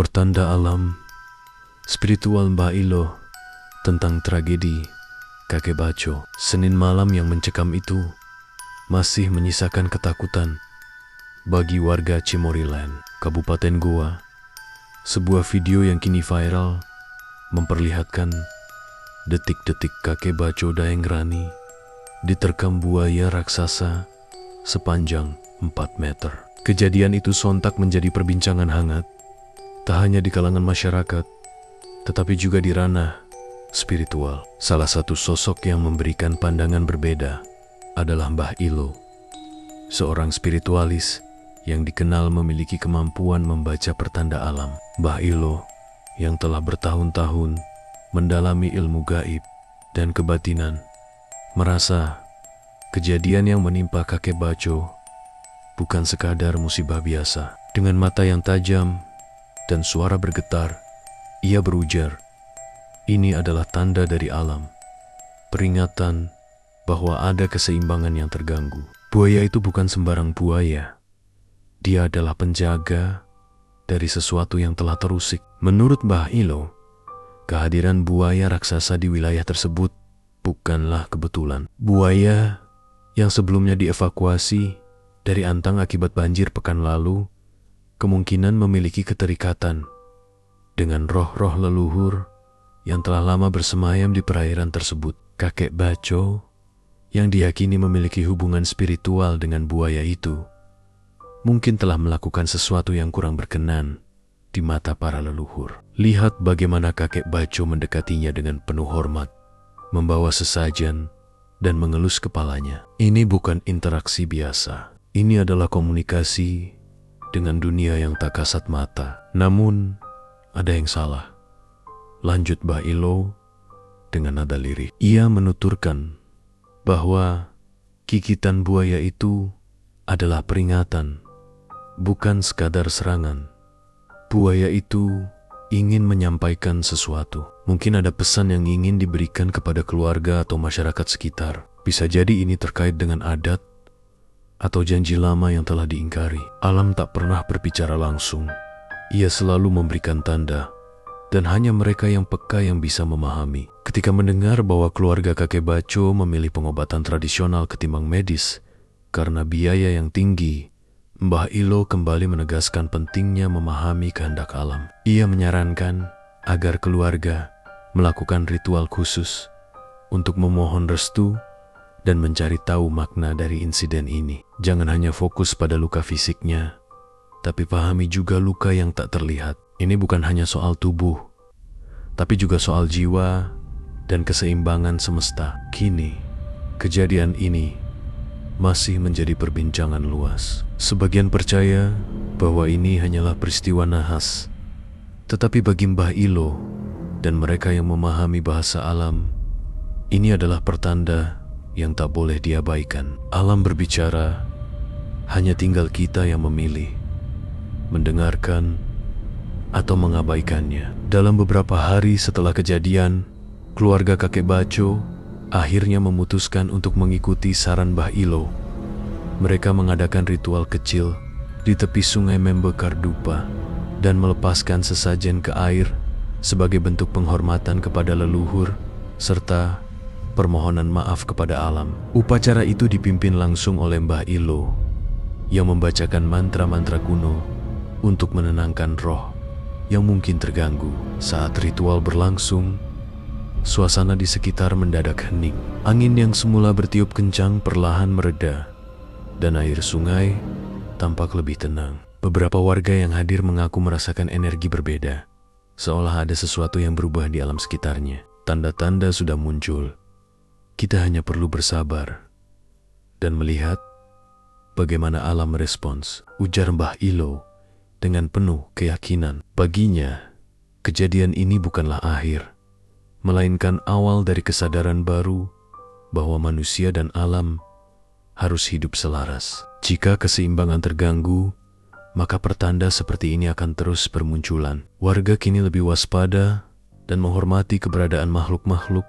Pertanda alam spiritual Mbah Ilo tentang tragedi kakek Baco. Senin malam yang mencekam itu masih menyisakan ketakutan bagi warga Cimoriland, Kabupaten Goa. Sebuah video yang kini viral memperlihatkan detik-detik kakek Baco Daeng Rani diterkam buaya raksasa sepanjang 4 meter. Kejadian itu sontak menjadi perbincangan hangat, tak hanya di kalangan masyarakat, tetapi juga di ranah spiritual. Salah satu sosok yang memberikan pandangan berbeda adalah Mbah Ilo, seorang spiritualis yang dikenal memiliki kemampuan membaca pertanda alam. Mbah Ilo yang telah bertahun-tahun mendalami ilmu gaib dan kebatinan merasa kejadian yang menimpa kakek Baco bukan sekadar musibah biasa. Dengan mata yang tajam dan suara bergetar, ia berujar, "Ini adalah tanda dari alam, peringatan bahwa ada keseimbangan yang terganggu." Buaya itu bukan sembarang buaya. Dia adalah penjaga dari sesuatu yang telah terusik. Menurut Mbah Ilo, kehadiran buaya raksasa di wilayah tersebut bukanlah kebetulan. Buaya yang sebelumnya dievakuasi dari Antang akibat banjir pekan lalu kemungkinan memiliki keterikatan dengan roh-roh leluhur yang telah lama bersemayam di perairan tersebut. Kakek Baco yang diyakini memiliki hubungan spiritual dengan buaya itu mungkin telah melakukan sesuatu yang kurang berkenan di mata para leluhur. Lihat bagaimana kakek Baco mendekatinya dengan penuh hormat, membawa sesajen dan mengelus kepalanya. Ini bukan interaksi biasa. Ini adalah komunikasi dengan dunia yang tak kasat mata. Namun, ada yang salah. Lanjut Mbah Ilo dengan nada lirik. Ia menuturkan bahwa gigitan buaya itu adalah peringatan, bukan sekadar serangan. Buaya itu ingin menyampaikan sesuatu. Mungkin ada pesan yang ingin diberikan kepada keluarga atau masyarakat sekitar. Bisa jadi ini terkait dengan adat atau janji lama yang telah diingkari. Alam tak pernah berbicara langsung. Ia selalu memberikan tanda, dan hanya mereka yang peka yang bisa memahami. Ketika mendengar bahwa keluarga kakek Baco memilih pengobatan tradisional ketimbang medis karena biaya yang tinggi, Mbah Ilo kembali menegaskan pentingnya memahami kehendak alam. Ia menyarankan agar keluarga melakukan ritual khusus untuk memohon restu dan mencari tahu makna dari insiden ini. Jangan hanya fokus pada luka fisiknya, tapi pahami juga luka yang tak terlihat. Ini bukan hanya soal tubuh, tapi juga soal jiwa dan keseimbangan semesta. Kini, kejadian ini masih menjadi perbincangan luas. Sebagian percaya bahwa ini hanyalah peristiwa nahas, tetapi bagi Mbah Ilo dan mereka yang memahami bahasa alam, ini adalah pertanda yang tak boleh diabaikan. Alam berbicara, hanya tinggal kita yang memilih mendengarkan atau mengabaikannya. Dalam beberapa hari setelah kejadian, keluarga kakek Baco akhirnya memutuskan untuk mengikuti saran Mbah Ilo. Mereka mengadakan ritual kecil di tepi sungai Membekar Dupa dan melepaskan sesajen ke air sebagai bentuk penghormatan kepada leluhur serta permohonan maaf kepada alam. Upacara itu dipimpin langsung oleh Mbah Ilo yang membacakan mantra-mantra kuno untuk menenangkan roh yang mungkin terganggu. Saat ritual berlangsung, suasana di sekitar mendadak hening. Angin yang semula bertiup kencang perlahan mereda dan air sungai tampak lebih tenang. Beberapa warga yang hadir mengaku merasakan energi berbeda, seolah ada sesuatu yang berubah di alam sekitarnya. Tanda-tanda sudah muncul. Kita hanya perlu bersabar dan melihat bagaimana alam merespons, ujar Mbah Ilo dengan penuh keyakinan. Baginya, kejadian ini bukanlah akhir, melainkan awal dari kesadaran baru bahwa manusia dan alam harus hidup selaras. Jika keseimbangan terganggu, maka pertanda seperti ini akan terus bermunculan. Warga kini lebih waspada dan menghormati keberadaan makhluk-makhluk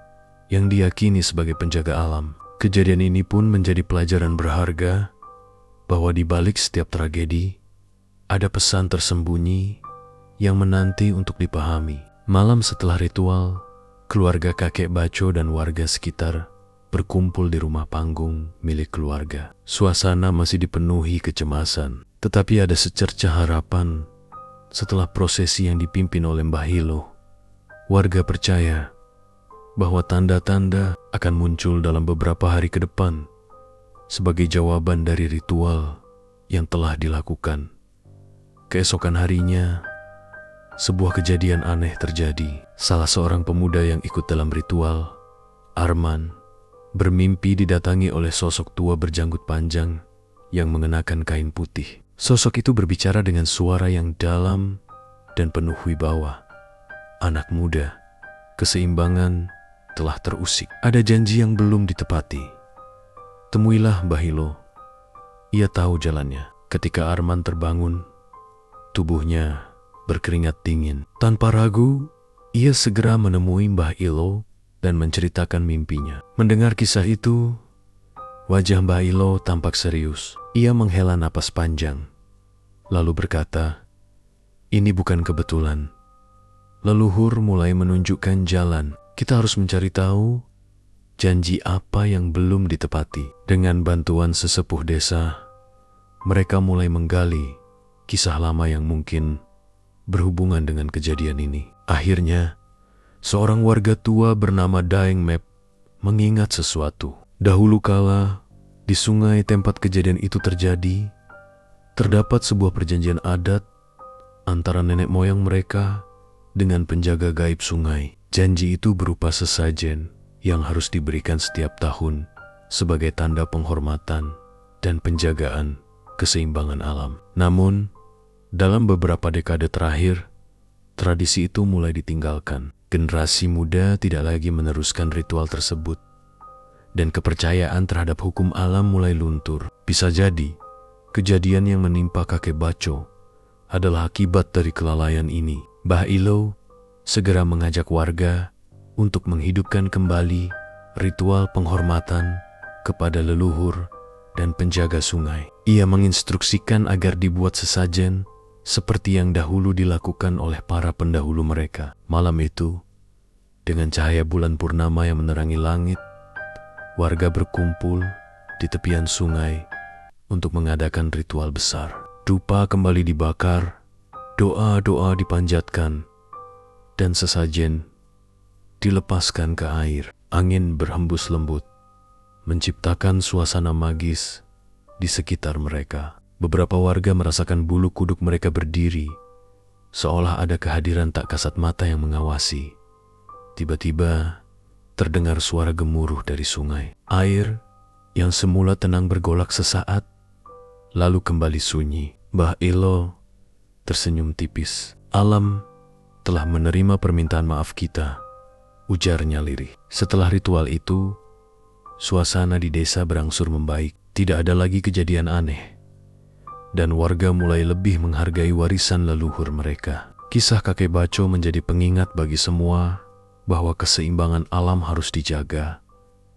yang diyakini sebagai penjaga alam. Kejadian ini pun menjadi pelajaran berharga bahwa di balik setiap tragedi ada pesan tersembunyi yang menanti untuk dipahami. Malam setelah ritual, keluarga kakek Baco dan warga sekitar berkumpul di rumah panggung milik keluarga. Suasana masih dipenuhi kecemasan, tetapi ada secercah harapan setelah prosesi yang dipimpin oleh Mbah Hilo. Warga percaya bahwa tanda-tanda akan muncul dalam beberapa hari ke depan sebagai jawaban dari ritual yang telah dilakukan. Keesokan harinya, sebuah kejadian aneh terjadi. Salah seorang pemuda yang ikut dalam ritual, Arman, bermimpi didatangi oleh sosok tua berjanggut panjang yang mengenakan kain putih. Sosok itu berbicara dengan suara yang dalam dan penuh wibawa. Anak muda, keseimbangan telah terusik. Ada janji yang belum ditepati. Temuilah Mbah Hilo. Ia tahu jalannya. Ketika Arman terbangun, tubuhnya berkeringat dingin. Tanpa ragu, ia segera menemui Mbah Hilo dan menceritakan mimpinya. Mendengar kisah itu, wajah Mbah Hilo tampak serius. Ia menghela napas panjang, lalu berkata, "Ini bukan kebetulan. Leluhur mulai menunjukkan jalan. Kita harus mencari tahu janji apa yang belum ditepati." Dengan bantuan sesepuh desa, mereka mulai menggali kisah lama yang mungkin berhubungan dengan kejadian ini. Akhirnya, seorang warga tua bernama Daeng Mep mengingat sesuatu. Dahulu kala, di sungai tempat kejadian itu terjadi, terdapat sebuah perjanjian adat antara nenek moyang mereka dengan penjaga gaib sungai. Janji itu berupa sesajen yang harus diberikan setiap tahun sebagai tanda penghormatan dan penjagaan keseimbangan alam. Namun, dalam beberapa dekade terakhir, tradisi itu mulai ditinggalkan. Generasi muda tidak lagi meneruskan ritual tersebut, dan kepercayaan terhadap hukum alam mulai luntur. Bisa jadi, kejadian yang menimpa kakek Baco adalah akibat dari kelalaian ini. Mbah Hilo segera mengajak warga untuk menghidupkan kembali ritual penghormatan kepada leluhur dan penjaga sungai. Ia menginstruksikan agar dibuat sesajen seperti yang dahulu dilakukan oleh para pendahulu mereka. Malam itu, dengan cahaya bulan purnama yang menerangi langit, warga berkumpul di tepian sungai untuk mengadakan ritual besar. Dupa kembali dibakar, doa-doa dipanjatkan, dan sesajen dilepaskan ke air. Angin berhembus lembut, menciptakan suasana magis di sekitar mereka. Beberapa warga merasakan bulu kuduk mereka berdiri, seolah ada kehadiran tak kasat mata yang mengawasi. Tiba-tiba, terdengar suara gemuruh dari sungai. Air yang semula tenang bergolak sesaat, lalu kembali sunyi. Mbah Hilo tersenyum tipis. "Alam telah menerima permintaan maaf kita," ujarnya lirih. Setelah ritual itu, suasana di desa berangsur membaik. Tidak ada lagi kejadian aneh, dan warga mulai lebih menghargai warisan leluhur mereka. Kisah kakek Baco menjadi pengingat bagi semua bahwa keseimbangan alam harus dijaga,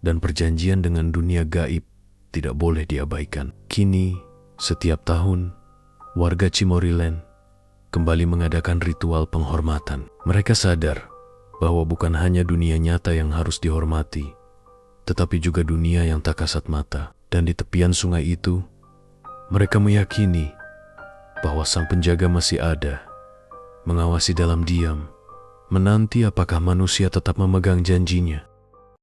dan perjanjian dengan dunia gaib tidak boleh diabaikan. Kini, setiap tahun, warga Cimoriland kembali mengadakan ritual penghormatan. Mereka sadar bahwa bukan hanya dunia nyata yang harus dihormati, tetapi juga dunia yang tak kasat mata. Dan di tepian sungai itu, mereka meyakini bahwa sang penjaga masih ada, mengawasi dalam diam, menanti apakah manusia tetap memegang janjinya.